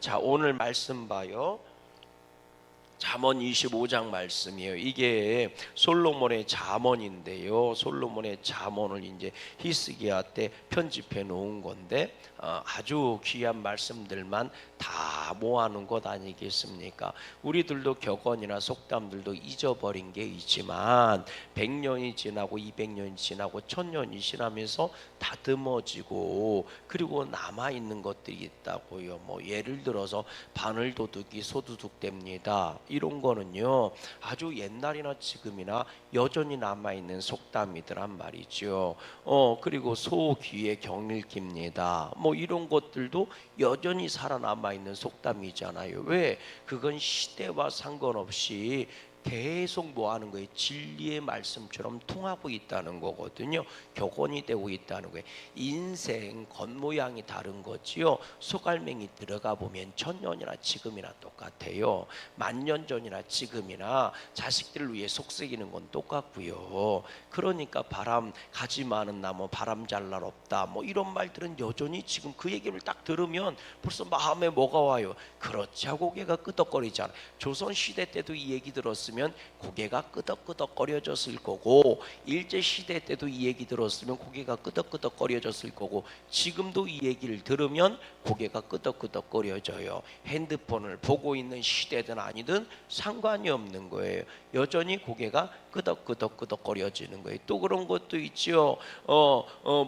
자, 오늘 말씀 봐요. 잠언 25장 말씀이에요. 이게 솔로몬의 잠언인데요. 솔로몬의 잠언을 이제 히스기야 때 편집해 놓은 건데 아주 귀한 말씀들만 다 모아놓은 것 아니겠습니까? 우리들도 격언이나 속담들도 잊어버린 게 있지만 100년이 지나고 200년이 지나고 1000년이 지나면서 다듬어지고 그리고 남아있는 것들이 있다고요. 뭐 예를 들어서 바늘도둑이 소도둑됩니다. 이런 거는요 아주 옛날이나 지금이나 여전히 남아있는 속담이더란 말이죠. 그리고 소 귀에 경을 깁니다. 뭐 이런 것들도 여전히 살아남아있는 속담이잖아요. 왜? 그건 시대와 상관없이 계속 뭐 하는 거예요? 진리의 말씀처럼 통하고 있다는 거거든요. 격언이 되고 있다는 거예요. 인생 겉모양이 다른 거지요. 소갈맹이 들어가 보면 1000년이나 지금이나 똑같아요. 10,000년 전이나 지금이나 자식들을 위해 속삭이는 건 똑같고요. 그러니까 바람 가지 많은 나무 바람 잘 날 없다. 뭐 이런 말들은 여전히 지금 그 얘기를 딱 들으면 벌써 마음에 뭐가 와요? 그렇지 하고 고개가 끄덕거리잖아. 조선 시대 때도 이 얘기 들었으면 고개가 끄덕끄덕거려졌을 거고, 일제 시대 때도 이 얘기 들었으면 고개가 끄덕끄덕거려졌을 거고, 지금도 이 얘기를 들으면 고개가 끄덕끄덕거려져요. 핸드폰을 보고 있는 시대든 아니든 상관이 없는 거예요. 여전히 고개가 끄덕끄덕거려지는 거예요. 또 그런 것도 있죠.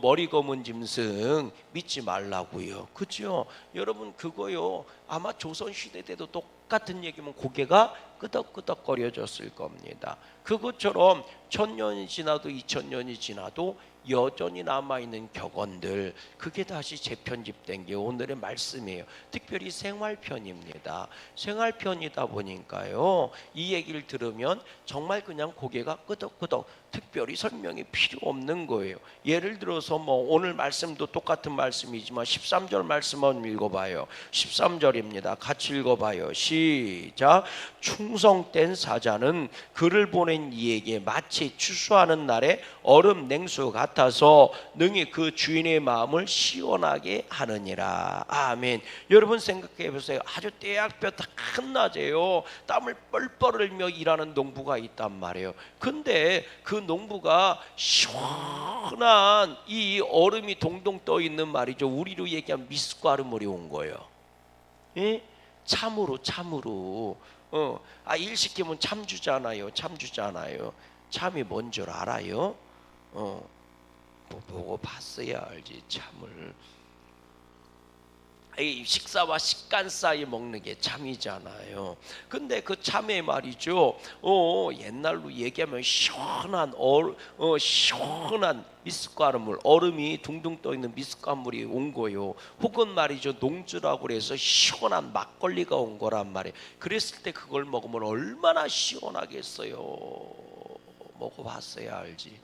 머리 검은 짐승 믿지 말라고요. 그죠? 여러분 그거요. 아마 조선 시대 때도 똑같은 얘기면 고개가 끄덕끄덕거려졌을 겁니다. 그것처럼 1000년이 지나도 2000년이 지나도 여전히 남아있는 격언들, 그게 다시 재편집된 게 오늘의 말씀이에요. 특별히 생활편입니다. 생활편이다 보니까요 이 얘기를 들으면 정말 그냥 고개가 끄덕끄덕, 특별히 설명이 필요 없는 거예요. 예를 들어서 뭐 오늘 말씀도 똑같은 말씀이지만 13절 말씀 한번 읽어봐요. 13절입니다. 같이 읽어봐요. 시작. 충성된 사자는 그를 보낸 이에게 마치 추수하는 날에 얼음 냉수 같아서 능히 그 주인의 마음을 시원하게 하느니라. 아멘. 여러분 생각해 보세요. 아주 떼약볕 한낮에요 땀을 뻘뻘 흘며 일하는 농부가 있단 말이에요. 근데 그 농부가 시원한 이 얼음이 동동 떠 있는 말이죠. 우리로 얘기하면 미숫가루물이 온 거예요. 예? 참으로 일 시키면 참 주잖아요. 참이 뭔 줄 알아요? 뭐 보고 봤어야 알지 참을. 이 식사와 식간 사이 먹는 게 참이잖아요. 근데 그 참에 말이죠. 옛날로 얘기하면 시원한 시원한 미숫가루물, 얼음이 둥둥 떠 있는 미숫가루물이 온 거요. 혹은 말이죠 농주라고 그래서 시원한 막걸리가 온 거란 말이에요. 그랬을 때 그걸 먹으면 얼마나 시원하겠어요. 먹어봤어야 알지.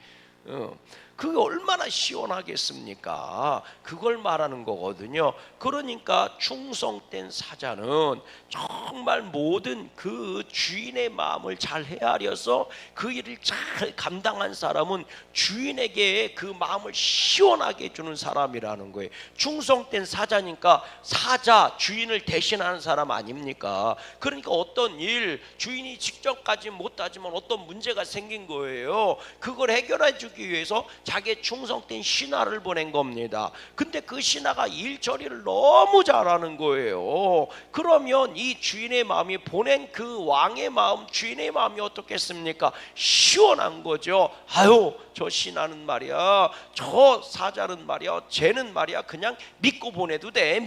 그게 얼마나 시원하겠습니까? 그걸 말하는 거거든요. 그러니까 충성된 사자는 정말 모든 그 주인의 마음을 잘 헤아려서 그 일을 잘 감당한 사람은 주인에게 그 마음을 시원하게 해주는 사람이라는 거예요. 충성된 사자니까 사자, 주인을 대신하는 사람 아닙니까? 그러니까 어떤 일, 주인이 직접까지 못하지만 어떤 문제가 생긴 거예요. 그걸 해결해 주기 위해서 자기의 충성된 신하를 보낸 겁니다. 근데 그 신하가 일 처리를 너무 잘하는 거예요. 그러면 이 주인의 마음이 보낸 그 왕의 마음, 주인의 마음이 어떻겠습니까? 시원한 거죠. 아유, 저 신하는 말이야, 저 사자는 말이야, 쟤는 말이야 그냥 믿고 보내도 돼,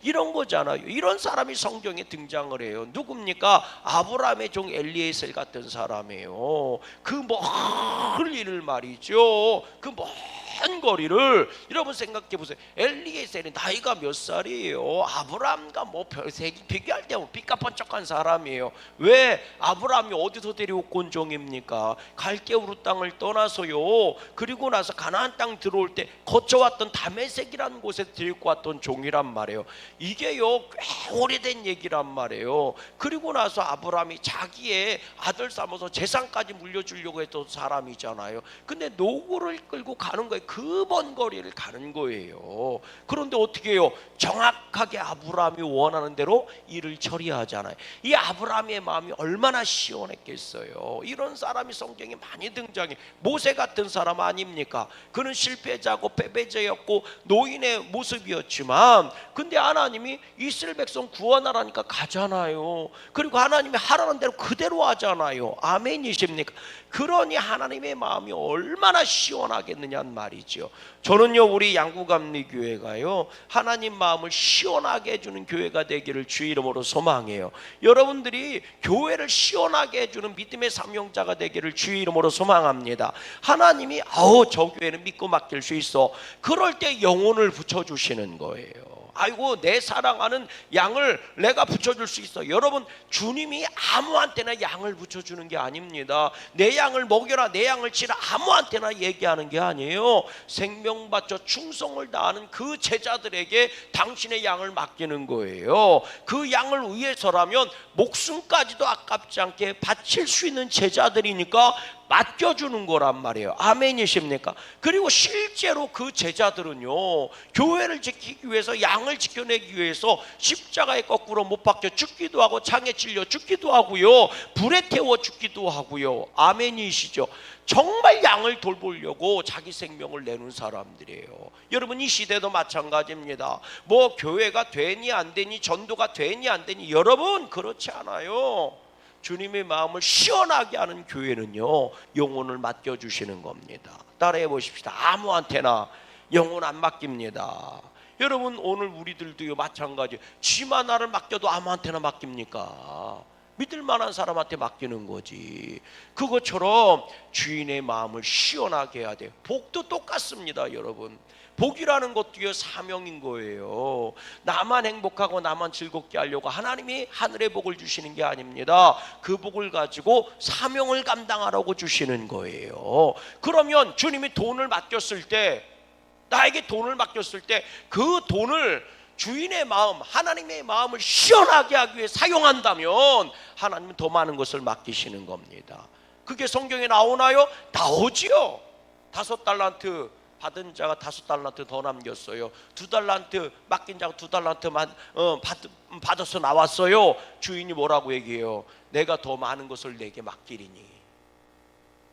이런 거잖아요. 이런 사람이 성경에 등장을 해요. 누굽니까? 아브라함의 종 엘리에셀 같은 사람이에요. 그 먼 일을 말이죠, 그 먼 거리를 여러분 생각해 보세요. 엘리에셀이 나이가 몇 살이에요? 아브라함과 뭐 비교할 때 삐까뻔쩍한 사람이에요. 왜? 아브라함이 어디서 데려온 종입니까? 갈대우르 땅을 떠나서요, 그리고 나서 가나안 땅 들어올 때 거쳐왔던 다메섹이라는 곳에 데리고 왔던 종이란 말이에요. 이게요 꽤 오래된 얘기란 말이에요. 그리고 나서 아브라함이 자기의 아들 삼아서 재산까지 물려주려고 했던 사람이잖아요. 근데 노고를 끌고 가는 거예요. 거예요. 그 먼 거리를 가는 거예요. 그런데 어떻게 해요? 정확하게 아브라함이 원하는 대로 일을 처리하잖아요. 이 아브라함의 마음이 얼마나 시원했겠어요. 이런 사람이 성경에 많이 등장해. 모세 같은 사람 아닙니까? 그는 실패자고 패배자였고 노인의 모습이었지만, 근데 하나님이 이스라엘 백성 구원하라니까 가잖아요. 그리고 하나님이 하라는 대로 그대로 하잖아요. 아멘이십니까? 그러니 하나님의 마음이 얼마나 시원하겠느냐는 말이죠. 저는요, 우리 양구감리교회가요, 하나님 마음을 시원하게 해주는 교회가 되기를 주 이름으로 소망해요. 여러분들이 교회를 시원하게 해주는 믿음의 사명자가 되기를 주 이름으로 소망합니다. 하나님이 저 교회는 믿고 맡길 수 있어. 그럴 때 영혼을 붙여주시는 거예요. 아이고, 내 사랑하는 양을 내가 붙여줄 수 있어. 여러분, 주님이 아무한테나 양을 붙여주는 게 아닙니다. 내 양을 먹여라, 내 양을 치라, 아무한테나 얘기하는 게 아니에요. 생명 바쳐 충성을 다하는 그 제자들에게 당신의 양을 맡기는 거예요. 그 양을 위해서라면 목숨까지도 아깝지 않게 바칠 수 있는 제자들이니까 맡겨주는 거란 말이에요. 아멘이십니까? 그리고 실제로 그 제자들은요, 교회를 지키기 위해서, 양을 지켜내기 위해서 십자가에 거꾸로 못 박혀 죽기도 하고 창에 찔려 죽기도 하고요, 불에 태워 죽기도 하고요. 아멘이시죠? 정말 양을 돌보려고 자기 생명을 내는 사람들이에요. 여러분, 이 시대도 마찬가지입니다. 뭐 교회가 되니 안 되니, 전도가 되니 안 되니, 여러분 그렇지 않아요. 주님의 마음을 시원하게 하는 교회는요, 영혼을 맡겨주시는 겁니다. 따라해 보십시다. 아무한테나 영혼 안 맡깁니다. 여러분, 오늘 우리들도요 마찬가지. 쥐만 나를 맡겨도 아무한테나 맡깁니까? 믿을 만한 사람한테 맡기는 거지. 그것처럼 주인의 마음을 시원하게 해야 돼요. 복도 똑같습니다, 여러분. 복이라는 것도요 사명인 거예요. 나만 행복하고 나만 즐겁게 하려고 하나님이 하늘의 복을 주시는 게 아닙니다. 그 복을 가지고 사명을 감당하라고 주시는 거예요. 그러면 주님이 돈을 맡겼을 때, 나에게 돈을 맡겼을 때 그 돈을 주인의 마음, 하나님의 마음을 시원하게 하기 위해 사용한다면 하나님은 더 많은 것을 맡기시는 겁니다. 그게 성경에 나오나요? 나오지요. 5달란트 받은 자가 5달란트 더 남겼어요. 2달란트 맡긴 자가 2달란트만 받아서 나왔어요. 주인이 뭐라고 얘기해요? 내가 더 많은 것을 내게 맡기리니.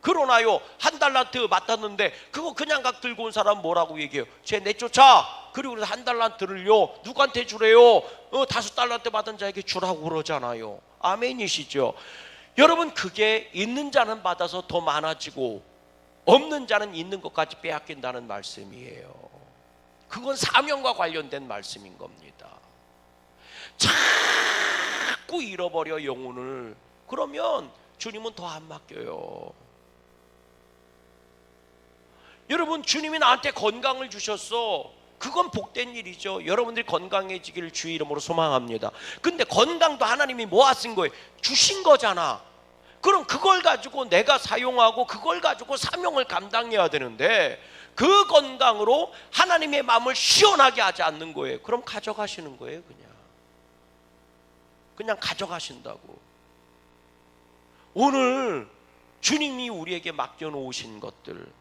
그러나요, 1달란트 맡았는데 그거 그냥 각 들고 온 사람 뭐라고 얘기해요? 쟤 내쫓아. 그리고 1달란트를요 누구한테 주래요? 5달란트 받은 자에게 주라고 그러잖아요. 아멘이시죠? 여러분, 그게 있는 자는 받아서 더 많아지고 없는 자는 있는 것까지 빼앗긴다는 말씀이에요. 그건 사명과 관련된 말씀인 겁니다. 자꾸 잃어버려 영혼을. 그러면 주님은 더 안 맡겨요. 여러분, 주님이 나한테 건강을 주셨어. 그건 복된 일이죠. 여러분들이 건강해지기를 주의 이름으로 소망합니다. 근데 건강도 하나님이 모아쓴 거예요. 주신 거잖아. 그럼 그걸 가지고 내가 사용하고 그걸 가지고 사명을 감당해야 되는데 그 건강으로 하나님의 마음을 시원하게 하지 않는 거예요. 그럼 가져가시는 거예요. 그냥 가져가신다고. 오늘 주님이 우리에게 맡겨놓으신 것들,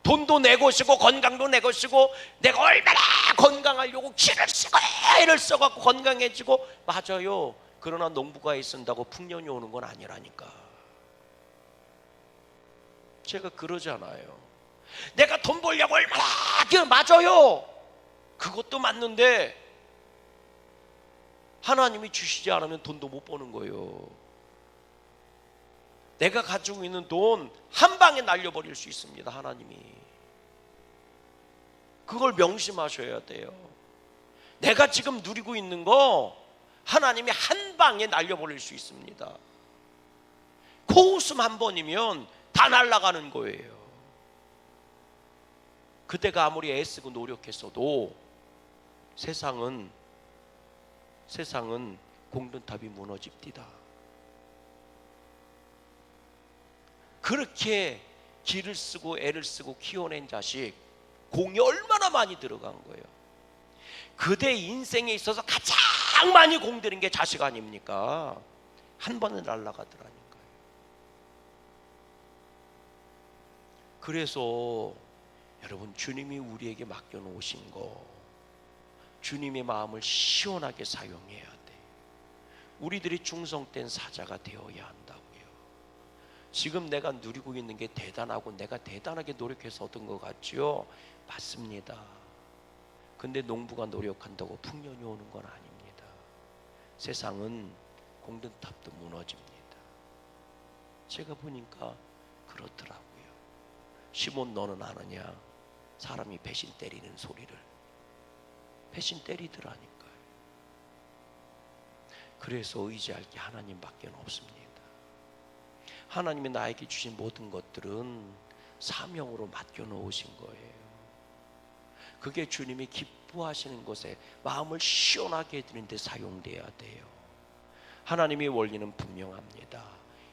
돈도 내 것이고 건강도 내 것이고, 내가 얼마나 건강하려고 기를 쓰고 애를 써갖고 건강해지고, 맞아요. 그러나 농부가에 쓴다고 풍년이 오는 건 아니라니까. 제가 그러잖아요. 내가 돈 벌려고 얼마나 맞아요. 그것도 맞는데 하나님이 주시지 않으면 돈도 못 버는 거예요. 내가 가지고 있는 돈 한 방에 날려버릴 수 있습니다. 하나님이. 그걸 명심하셔야 돼요. 내가 지금 누리고 있는 거 하나님이 한 방에 날려버릴 수 있습니다. 코웃음 한 번이면 다 날아가는 거예요. 그대가 아무리 애쓰고 노력했어도 세상은 공든탑이 무너집니다. 그렇게 기를 쓰고 애를 쓰고 키워낸 자식, 공이 얼마나 많이 들어간 거예요. 그대 인생에 있어서 가장 많이 공들인 게 자식 아닙니까? 한 번에 날아가더라니까요. 그래서 여러분, 주님이 우리에게 맡겨놓으신 거, 주님의 마음을 시원하게 사용해야 돼. 우리들이 충성된 사자가 되어야 한다고요. 지금 내가 누리고 있는 게 대단하고 내가 대단하게 노력해서 얻은 것 같지요? 맞습니다. 근데 농부가 노력한다고 풍년이 오는 건 아닙니다. 세상은 공든탑도 무너집니다. 제가 보니까 그렇더라고요. 시몬, 너는 아느냐? 사람이 배신 때리는 소리를. 배신 때리더라니까요. 그래서 의지할 게 하나님밖에 없습니다. 하나님이 나에게 주신 모든 것들은 사명으로 맡겨놓으신 거예요. 그게 주님이 기뻐하시는 것에 마음을 시원하게 해드리는 데 사용돼야 돼요. 하나님의 원리는 분명합니다.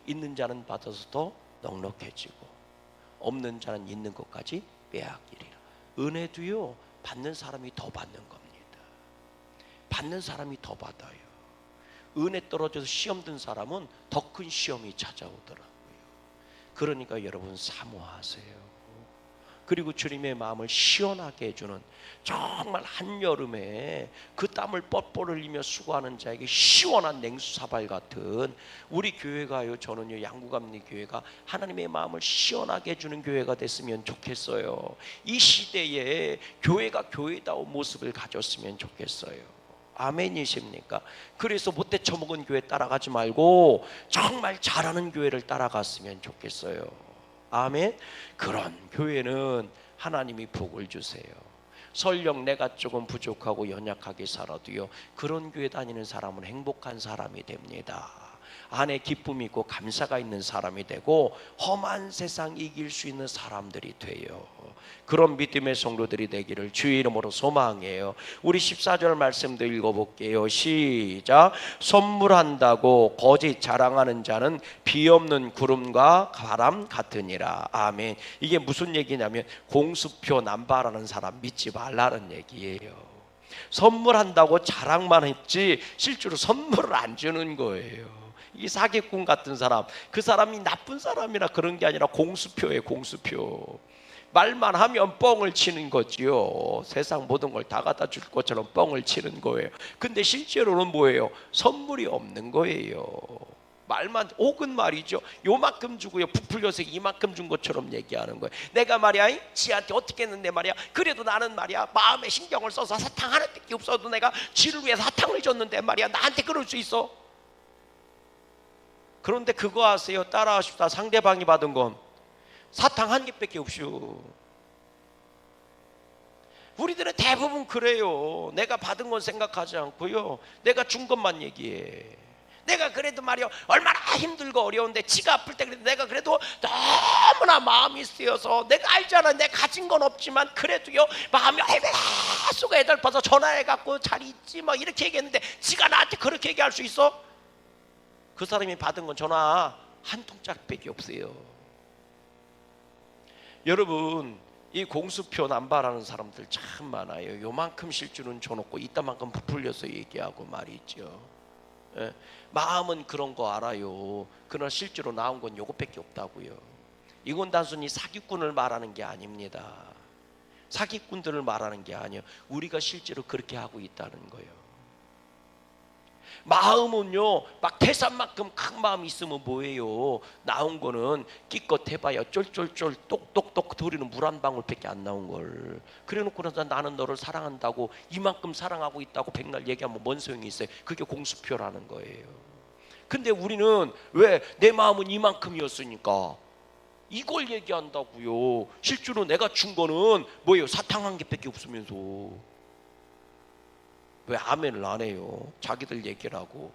있는 자는 받아서 더 넉넉해지고 없는 자는 있는 것까지 빼앗기리라. 은혜도요, 받는 사람이 더 받는 겁니다. 받는 사람이 더 받아요. 은혜 떨어져서 시험 든 사람은 더 큰 시험이 찾아오더라고요. 그러니까 여러분 사모하세요. 그리고 주님의 마음을 시원하게 해주는, 정말 한여름에 그 땀을 뻘뻘 흘리며 수고하는 자에게 시원한 냉수사발 같은 우리 교회가요, 저는요, 양구감리 교회가 하나님의 마음을 시원하게 해주는 교회가 됐으면 좋겠어요. 이 시대에 교회가 교회다운 모습을 가졌으면 좋겠어요. 아멘이십니까? 그래서 못돼 처먹은 교회 따라가지 말고 정말 잘하는 교회를 따라갔으면 좋겠어요. 아멘. 그런 교회는 하나님이 복을 주세요. 설령 내가 조금 부족하고 연약하게 살아도요, 그런 교회 다니는 사람은 행복한 사람이 됩니다. 안에 기쁨이 있고 감사가 있는 사람이 되고 험한 세상 이길 수 있는 사람들이 돼요. 그런 믿음의 성도들이 되기를 주의 이름으로 소망해요. 우리 14절 말씀도 읽어볼게요. 시작. 선물한다고 거짓 자랑하는 자는 비없는 구름과 바람 같으니라. 아멘. 이게 무슨 얘기냐면 공수표 남발하는 사람 믿지 말라는 얘기예요. 선물한다고 자랑만 했지 실제로 선물을 안 주는 거예요. 이 사기꾼 같은 사람, 그 사람이 나쁜 사람이라 그런 게 아니라 공수표예요. 공수표. 말만 하면 뻥을 치는 거지요. 세상 모든 걸 다 갖다 줄 것처럼 뻥을 치는 거예요. 근데 실제로는 뭐예요? 선물이 없는 거예요. 말만, 혹은 말이죠, 요만큼 주고요 부풀려서 이만큼 준 것처럼 얘기하는 거예요. 내가 말이야 지한테 어떻게 했는데 말이야, 그래도 나는 말이야 마음에 신경을 써서 사탕 하나밖에 없어도 내가 지를 위해서 사탕을 줬는데 말이야 나한테 그럴 수 있어? 그런데 그거 아세요? 따라하십시다. 상대방이 받은 건 사탕 한 개밖에 없슈. 우리들은 대부분 그래요. 내가 받은 건 생각하지 않고요, 내가 준 것만 얘기해. 내가 그래도 말이야 얼마나 힘들고 어려운데, 지가 아플 때 그래도 내가 그래도 너무나 마음이 쓰여서, 내가 알잖아 내가 가진 건 없지만 그래도요 마음이 얼마나 수가 애달파서 전화해갖고 잘 있지 막 이렇게 얘기했는데, 지가 나한테 그렇게 얘기할 수 있어? 그 사람이 받은 건 전화 한 통짝밖에 없어요. 여러분, 이 공수표 남발하는 사람들 참 많아요. 요만큼 실주는 줘놓고 이따만큼 부풀려서 얘기하고 말이죠. 예, 마음은 그런 거 알아요. 그러나 실제로 나온 건 요것밖에 없다고요. 이건 단순히 사기꾼을 말하는 게 아닙니다. 사기꾼들을 말하는 게 아니에요. 우리가 실제로 그렇게 하고 있다는 거예요. 마음은요 막 태산만큼 큰 마음이 있으면 뭐예요? 나온 거는 기껏 해봐야 쫄쫄쫄 똑똑똑 돌리는 물 한 방울밖에 안 나온 걸. 그래놓고 나서 나는 너를 사랑한다고 이만큼 사랑하고 있다고 백날 얘기하면 뭔 소용이 있어요? 그게 공수표라는 거예요. 근데 우리는 왜 내 마음은 이만큼이었으니까 이걸 얘기한다고요. 실제로 내가 준 거는 뭐예요? 사탕 한 개밖에 없으면서. 왜 아멘을 안 해요? 자기들 얘기를 하고.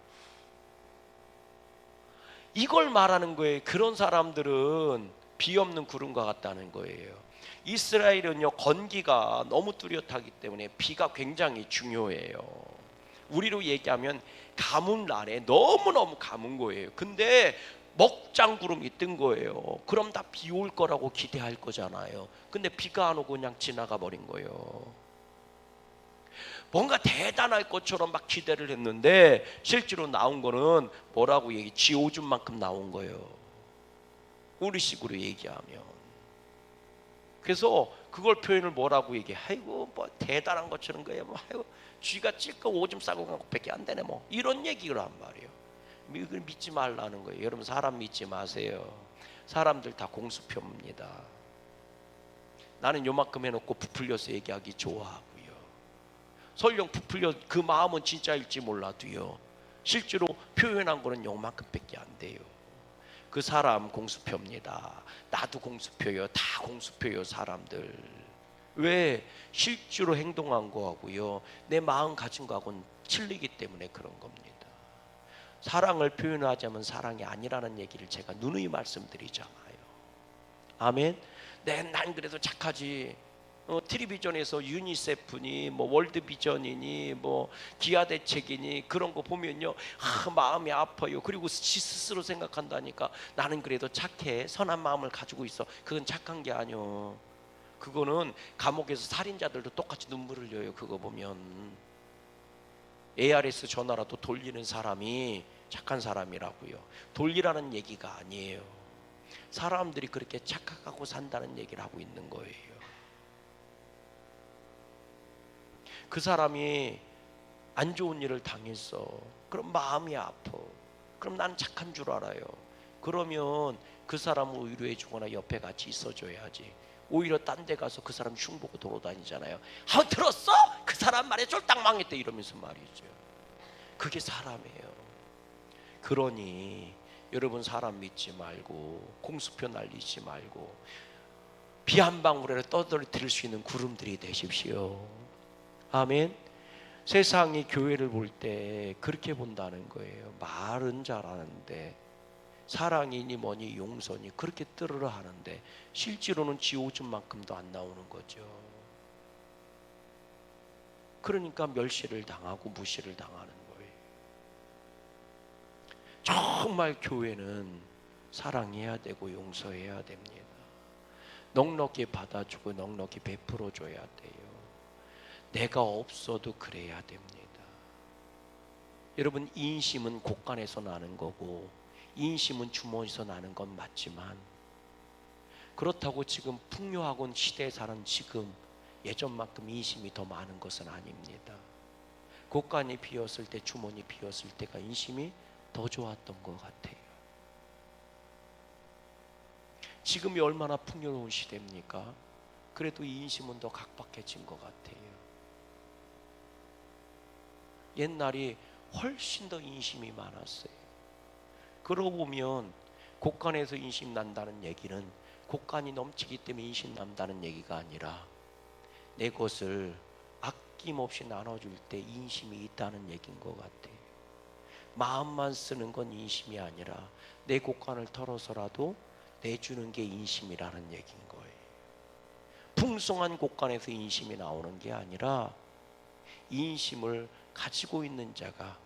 이걸 말하는 거예요. 그런 사람들은 비 없는 구름과 같다는 거예요. 이스라엘은요 건기가 너무 뚜렷하기 때문에 비가 굉장히 중요해요. 우리로 얘기하면 가뭄날에 너무너무 가문 거예요. 근데 먹장구름이 뜬 거예요. 그럼 다 비 올 거라고 기대할 거잖아요. 근데 비가 안 오고 그냥 지나가 버린 거예요. 뭔가 대단할 것처럼 막 기대를 했는데 실제로 나온 거는 뭐라고 얘기? 지 오줌만큼 나온 거예요. 우리식으로 얘기하면. 그래서 그걸 표현을 뭐라고 얘기해? 아이고 뭐 대단한 것처럼 거야. 뭐 아이고 쥐가 찔끔 오줌 싸고 간 것밖에 안 되네. 뭐 이런 얘기를 한 말이에요. 이걸 믿지 말라는 거예요. 여러분 사람 믿지 마세요. 사람들 다 공수표입니다. 나는 요만큼 해놓고 부풀려서 얘기하기 좋아하고요. 설령 부풀려 그 마음은 진짜일지 몰라도요. 실제로 표현한 거는 요만큼밖에 안 돼요. 그 사람 공수표입니다. 나도 공수표요. 다 공수표요. 사람들. 왜? 실제로 행동한 거하고요. 내 마음 가진 거하고는 틀리기 때문에 그런 겁니다. 사랑을 표현하자면 사랑이 아니라는 얘기를 제가 누누이 말씀드리잖아요. 아멘. 난 그래도 착하지. 텔레비전에서 유니세프니 뭐 월드비전이니 뭐 기아대책이니 그런 거 보면요, 마음이 아파요. 그리고 스스로 생각한다니까 나는 그래도 착해, 선한 마음을 가지고 있어. 그건 착한 게 아니요. 그거는 감옥에서 살인자들도 똑같이 눈물을 흘려요. 그거 보면 ARS 전화라도 돌리는 사람이 착한 사람이라고요. 돌리라는 얘기가 아니에요. 사람들이 그렇게 착각하고 산다는 얘기를 하고 있는 거예요. 그 사람이 안 좋은 일을 당했어. 그럼 마음이 아파. 그럼 난 착한 줄 알아요. 그러면 그 사람을 위로해 주거나 옆에 같이 있어줘야지. 오히려 딴 데 가서 그 사람 흉보고 돌아다니잖아요. 들었어? 그 사람 말에 쫄딱 망했대 이러면서 말이죠. 그게 사람이에요. 그러니 여러분 사람 믿지 말고 공수표 날리지 말고 비 한 방울에 떠들어드릴 수 있는 구름들이 되십시오. 아멘. 세상이 교회를 볼 때 그렇게 본다는 거예요. 말은 잘하는데 사랑이니 뭐니 용서니 그렇게 뜨르르 하는데 실제로는 지 오줌만큼도 안 나오는 거죠. 그러니까 멸시를 당하고 무시를 당하는 거예요. 정말 교회는 사랑해야 되고 용서해야 됩니다. 넉넉히 받아주고 넉넉히 베풀어 줘야 돼요. 내가 없어도 그래야 됩니다. 여러분 인심은 곳간에서 나는 거고 인심은 주머니에서 나는 건 맞지만 그렇다고 지금 풍요하고 시대에 사는 지금 예전만큼 인심이 더 많은 것은 아닙니다. 곳간이 비었을 때 주머니 비었을 때가 인심이 더 좋았던 것 같아요. 지금이 얼마나 풍요로운 시대입니까? 그래도 이 인심은 더 각박해진 것 같아요. 옛날이 훨씬 더 인심이 많았어요. 그러고 보면 곳간에서 인심 난다는 얘기는 곳간이 넘치기 때문에 인심 난다는 얘기가 아니라 내 것을 아낌없이 나눠줄 때 인심이 있다는 얘기인 것 같아요. 마음만 쓰는 건 인심이 아니라 내 곳간을 털어서라도 내주는 게 인심이라는 얘기인 거예요. 풍성한 곳간에서 인심이 나오는 게 아니라 인심을 가지고 있는 자가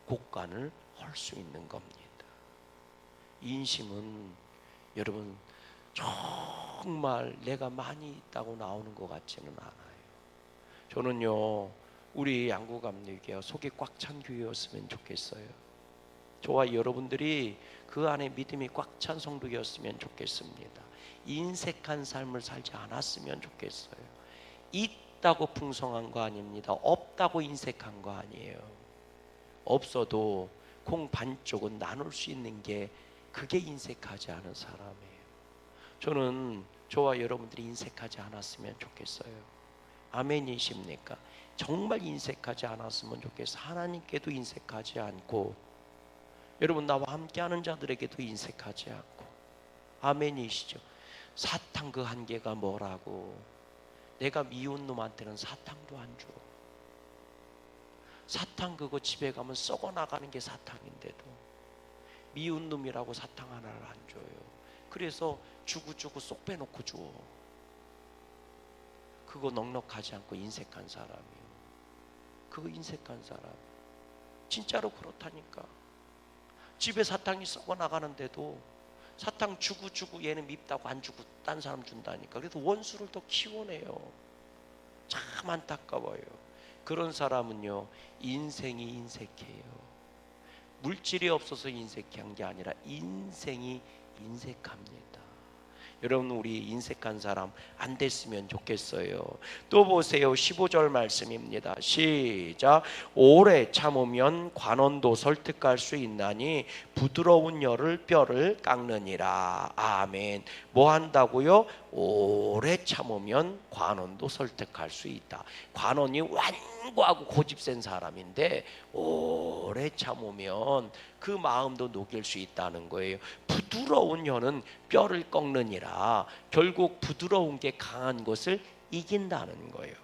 곳간을 헐 수 있는 겁니다. 인심은 여러분 정말 내가 많이 있다고 나오는 것 같지는 않아요. 저는요 우리 양구감리교회 속이 꽉 찬 교회였으면 좋겠어요. 저와 여러분들이 그 안에 믿음이 꽉 찬 성도였으면 좋겠습니다. 인색한 삶을 살지 않았으면 좋겠어요. 있다고 풍성한 거 아닙니다. 없다고 인색한 거 아니에요. 없어도 콩 반쪽은 나눌 수 있는 게 그게 인색하지 않은 사람이에요. 저는 저와 여러분들이 인색하지 않았으면 좋겠어요. 아멘이십니까? 정말 인색하지 않았으면 좋겠어요. 하나님께도 인색하지 않고 여러분 나와 함께하는 자들에게도 인색하지 않고. 아멘이시죠? 사탕 그 한계가 뭐라고. 내가 미운 놈한테는 사탕도 안 줘. 사탕 그거 집에 가면 썩어 나가는 게 사탕인데도 미운 놈이라고 사탕 하나를 안 줘요. 그래서 주구주구 쏙 빼놓고 줘. 그거 넉넉하지 않고 인색한 사람이요. 그거 인색한 사람. 진짜로 그렇다니까. 집에 사탕이 썩어 나가는데도 사탕 주고 얘는 밉다고 안 주고 딴 사람 준다니까. 그래서 원수를 더 키워내요. 참 안타까워요. 그런 사람은요 인생이 인색해요. 물질이 없어서 인색한 게 아니라 인생이 인색합니다. 여러분 우리 인색한 사람 안 됐으면 좋겠어요. 또 보세요. 15절 말씀입니다. 시작. 오래 참으면 관원도 설득할 수 있나니 부드러운 뼈를 깎느니라. 아멘. 뭐 한다고요? 오래 참으면 관원도 설득할 수 있다. 관원이 완고하고 고집센 사람인데 오래 참으면 그 마음도 녹일 수 있다는 거예요. 부드러운 혀는 뼈를 꺾느니라. 결국 부드러운 게 강한 것을 이긴다는 거예요.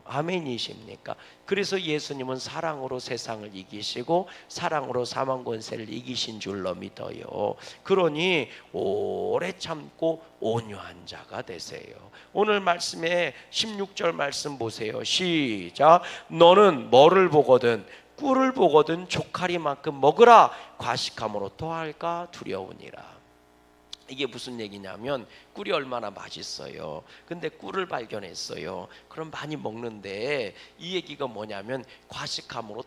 아멘이십니까? 그래서 예수님은 사랑으로 세상을 이기시고 사랑으로 사망 권세를 이기신 줄로 믿어요. 그러니 오래 참고 온유한 자가 되세요. 오늘 말씀에 16절 말씀 보세요. 시작. 너는 뭐를 보거든 꿀을 보거든 조카리만큼 먹으라. 과식함으로 토할까 두려우니라. 이게 무슨 얘기냐면 꿀이 얼마나 맛있어요. 근데 꿀을 발견했어요. 그럼 많이 먹는데 이 얘기가 뭐냐면 과식함으로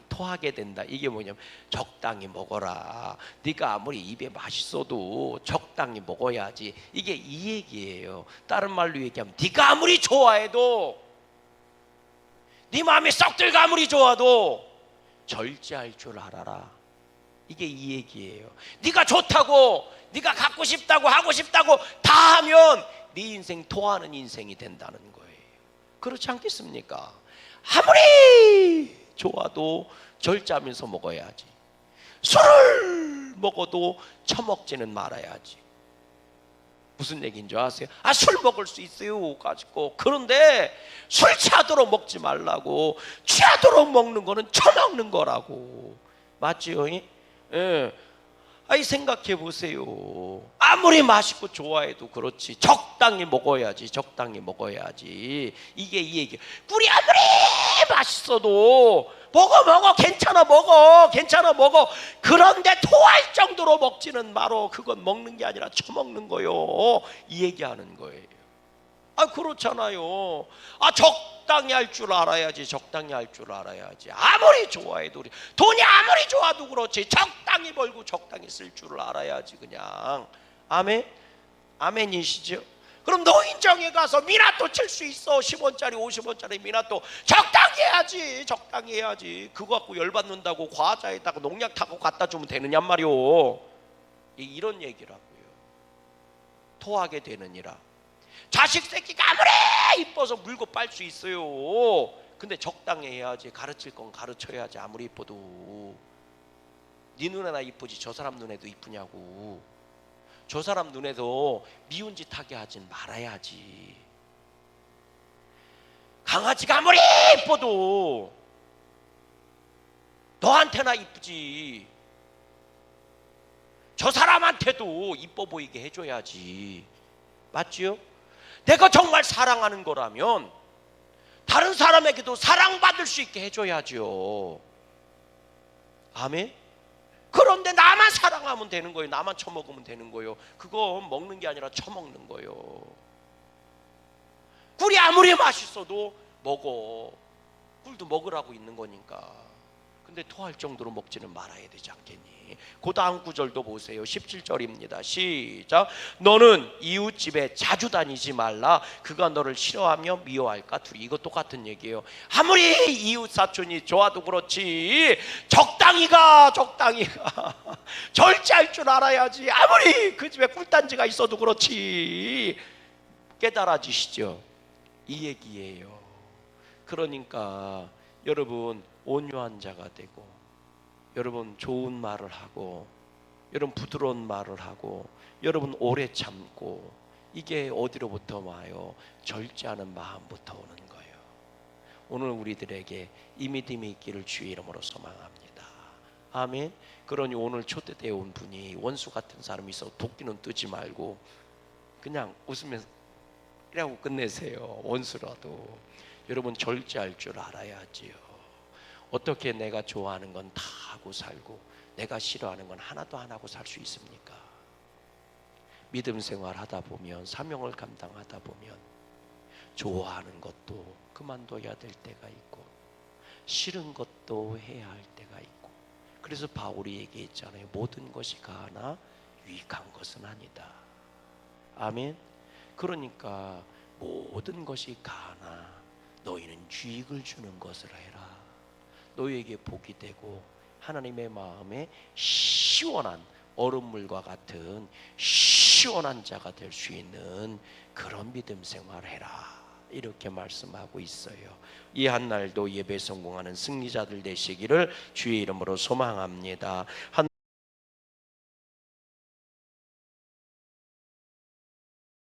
토하게 된다. 이게 뭐냐면 적당히 먹어라. 네가 아무리 입에 맛있어도 적당히 먹어야지. 이게 이 얘기예요. 다른 말로 얘기하면 네가 아무리 좋아해도 네 마음에 썩 들고 아무리 좋아도 절제할 줄 알아라. 이게 이 얘기예요. 네가 좋다고 네가 갖고 싶다고 하고 싶다고 다 하면 네 인생 토하는 인생이 된다는 거예요. 그렇지 않겠습니까? 아무리 좋아도 절제하면서 먹어야지. 술을 먹어도 처먹지는 말아야지. 무슨 얘기인 줄 아세요? 술 먹을 수 있어요 가지고. 그런데 술 취하도록 먹지 말라고. 취하도록 먹는 거는 처먹는 거라고. 맞지요? 예. 생각해 보세요. 아무리 맛있고 좋아해도 그렇지 적당히 먹어야지. 적당히 먹어야지. 이게 이 얘기. 꿀이 아무리 맛있어도 먹어 괜찮아 먹어. 그런데 토할 정도로 먹지는 말어. 그건 먹는 게 아니라 처먹는 거요. 이 얘기하는 거예요. 그렇잖아요. 적당히 할 줄 알아야지. 적당히 할 줄 알아야지. 아무리 좋아해도 돈이 아무리 좋아도 그렇지 적당히 벌고 적당히 쓸 줄을 알아야지. 그냥 아멘. 아멘이시죠? 그럼 노인정에 가서 미나또 칠 수 있어. 10원짜리 50원짜리 미나또 적당히 해야지. 적당히 해야지. 그거 갖고 열받는다고 과자에다가 농약 타고 갖다 주면 되느냔 말이오. 이런 얘기라고요. 토하게 되느니라. 자식 새끼가 아무리 이뻐서 물고 빨 수 있어요. 근데 적당히 해야지. 가르칠 건 가르쳐야지. 아무리 이뻐도. 네 눈에나 이쁘지 저 사람 눈에도 이쁘냐고. 저 사람 눈에도 미운 짓 하게 하진 말아야지. 강아지가 아무리 이뻐도 너한테나 이쁘지 저 사람한테도 이뻐 보이게 해줘야지. 맞지요? 내가 정말 사랑하는 거라면 다른 사람에게도 사랑받을 수 있게 해줘야죠. 아멘. 그런데 나만 사랑하면 되는 거예요. 나만 처먹으면 되는 거예요. 그건 먹는 게 아니라 처먹는 거예요. 꿀이 아무리 맛있어도 먹어. 꿀도 먹으라고 있는 거니까. 근데 토할 정도로 먹지는 말아야 되지 않겠니? 그 다음 구절도 보세요. 17절입니다. 시작. 너는 이웃 집에 자주 다니지 말라. 그가 너를 싫어하며 미워할까 두리. 이거 똑같은 얘기예요. 아무리 이웃 사촌이 좋아도 그렇지 적당히 가. 절제할 줄 알아야지. 아무리 그 집에 꿀단지가 있어도 그렇지. 깨달아지시죠? 이 얘기예요. 그러니까 여러분 온유한 자가 되고, 여러분 좋은 말을 하고, 여러분 부드러운 말을 하고, 여러분 오래 참고, 이게 어디로부터 와요? 절제하는 마음부터 오는 거예요. 오늘 우리들에게 이 믿음이 있기를 주의 이름으로 소망합니다. 아멘. 그러니 오늘 초대되어 온 분이 원수 같은 사람이 있어 도끼는 뜨지 말고 그냥 웃으면서 이라고 끝내세요. 원수라도. 여러분 절제할 줄 알아야지요. 어떻게 내가 좋아하는 건 다 하고 살고 내가 싫어하는 건 하나도 안 하고 살 수 있습니까? 믿음 생활하다 보면, 사명을 감당하다 보면 좋아하는 것도 그만둬야 될 때가 있고 싫은 것도 해야 할 때가 있고. 그래서 바울이 얘기했잖아요. 모든 것이 가하나 유익한 것은 아니다. 아멘. 그러니까 모든 것이 가나 너희는 주익을 주는 것을 해라. 너희에게 복이 되고 하나님의 마음에 시원한 얼음물과 같은 시원한 자가 될 수 있는 그런 믿음 생활해라. 이렇게 말씀하고 있어요. 이 한 날도 예배 성공하는 승리자들 되시기를 주의 이름으로 소망합니다.